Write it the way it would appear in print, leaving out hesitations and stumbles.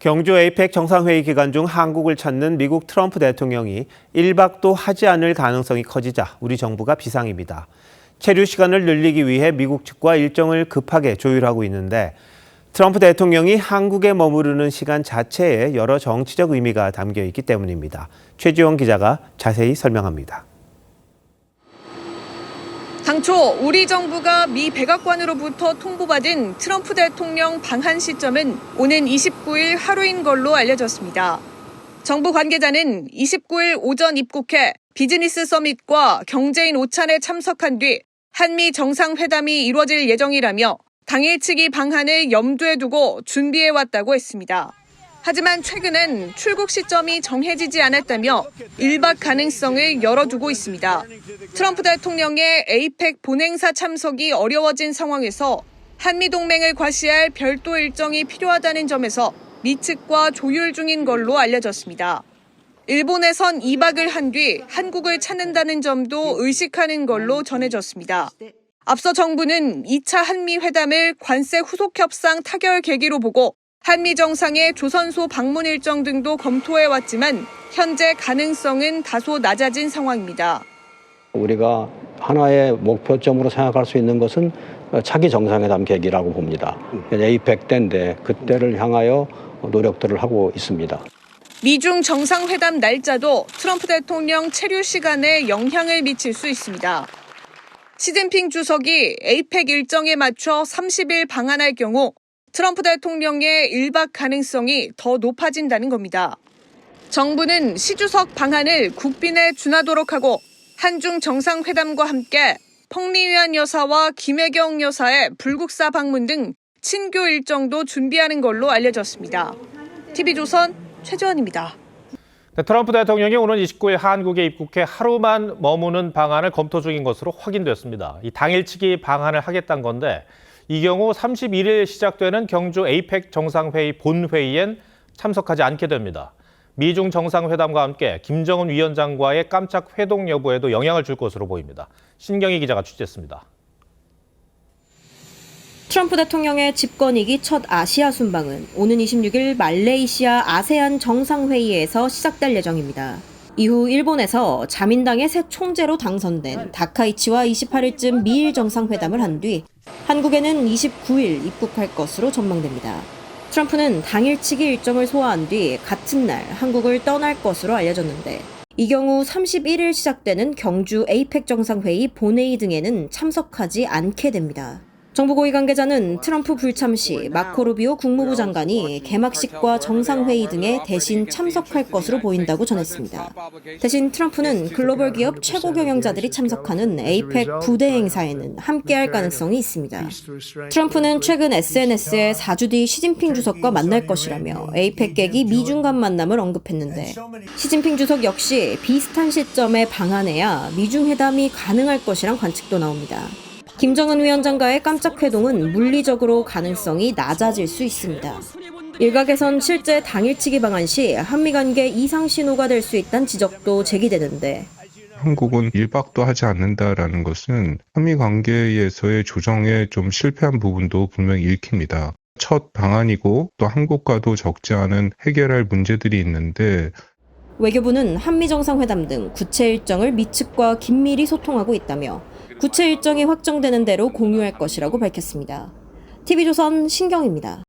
경주 에이펙 정상회의 기간 중 한국을 찾는 미국 트럼프 대통령이 1박도 하지 않을 가능성이 커지자 우리 정부가 비상입니다. 체류 시간을 늘리기 위해 미국 측과 일정을 급하게 조율하고 있는데 트럼프 대통령이 한국에 머무르는 시간 자체에 여러 정치적 의미가 담겨 있기 때문입니다. 최지원 기자가 자세히 설명합니다. 당초 우리 정부가 미 백악관으로부터 통보받은 트럼프 대통령 방한 시점은 오는 29일 하루인 걸로 알려졌습니다. 정부 관계자는 29일 오전 입국해 비즈니스 서밋과 경제인 오찬에 참석한 뒤 한미 정상회담이 이루어질 예정이라며 당일치기 방한을 염두에 두고 준비해왔다고 했습니다. 하지만 최근엔 출국 시점이 정해지지 않았다며 1박 가능성을 열어두고 있습니다. 트럼프 대통령의 에이펙 본행사 참석이 어려워진 상황에서 한미동맹을 과시할 별도 일정이 필요하다는 점에서 미 측과 조율 중인 걸로 알려졌습니다. 일본에선 2박을 한 뒤 한국을 찾는다는 점도 의식하는 걸로 전해졌습니다. 앞서 정부는 2차 한미 회담을 관세 후속 협상 타결 계기로 보고 한미 정상의 조선소 방문 일정 등도 검토해왔지만 현재 가능성은 다소 낮아진 상황입니다. 우리가 하나의 목표점으로 생각할 수 있는 것은 차기 정상회담 계기라고 봅니다. 에이펙 때인데 그때를 향하여 노력들을 하고 있습니다. 미중 정상회담 날짜도 트럼프 대통령 체류 시간에 영향을 미칠 수 있습니다. 시진핑 주석이 에이펙 일정에 맞춰 30일 방한할 경우 트럼프 대통령의 1박 가능성이 더 높아진다는 겁니다. 정부는 시 주석 방한을 국빈에 준하도록 하고 한중 정상회담과 함께 펑리위안 여사와 김혜경 여사의 불국사 방문 등 친교 일정도 준비하는 걸로 알려졌습니다. TV조선 최지원입니다. 트럼프 대통령이 오는 29일 한국에 입국해 하루만 머무는 방안을 검토 중인 것으로 확인됐습니다. 이 당일치기 방한을 하겠다는 건데 이 경우 31일 시작되는 경주 에이펙 정상회의 본회의엔 참석하지 않게 됩니다. 미중 정상회담과 함께 김정은 위원장과의 깜짝 회동 여부에도 영향을 줄 것으로 보입니다. 신경희 기자가 취재했습니다. 트럼프 대통령의 집권 2기 첫 아시아 순방은 오는 26일 말레이시아 아세안 정상회의에서 시작될 예정입니다. 이후 일본에서 자민당의 새 총재로 당선된 다카이치와 28일쯤 미일 정상회담을 한 뒤 한국에는 29일 입국할 것으로 전망됩니다. 트럼프는 당일치기 일정을 소화한 뒤 같은 날 한국을 떠날 것으로 알려졌는데 이 경우 31일 시작되는 경주 에이펙 정상회의 본회의 등에는 참석하지 않게 됩니다. 정부 고위 관계자는 트럼프 불참 시 마코 루비오 국무부 장관이 개막식과 정상회의 등에 대신 참석할 것으로 보인다고 전했습니다. 대신 트럼프는 글로벌 기업 최고 경영자들이 참석하는 에이펙 부대 행사에는 함께할 가능성이 있습니다. 트럼프는 최근 SNS에 4주 뒤 시진핑 주석과 만날 것이라며 에이펙 계기 미중 간 만남을 언급했는데 시진핑 주석 역시 비슷한 시점에 방한해야 미중 회담이 가능할 것이란 관측도 나옵니다. 김정은 위원장과의 깜짝 회동은 물리적으로 가능성이 낮아질 수 있습니다. 일각에선 실제 당일치기 방한 시 한미 관계 이상 신호가 될 수 있다는 지적도 제기되는데 한국은 1박도 하지 않는다라는 것은 한미 관계에서의 조정에 좀 실패한 부분도 분명히 읽힙니다. 첫 방안이고 또 한국과도 적지 않은 해결할 문제들이 있는데 외교부는 한미 정상회담 등 구체 일정을 미 측과 긴밀히 소통하고 있다며 구체 일정이 확정되는 대로 공유할 것이라고 밝혔습니다. TV조선 신경입니다.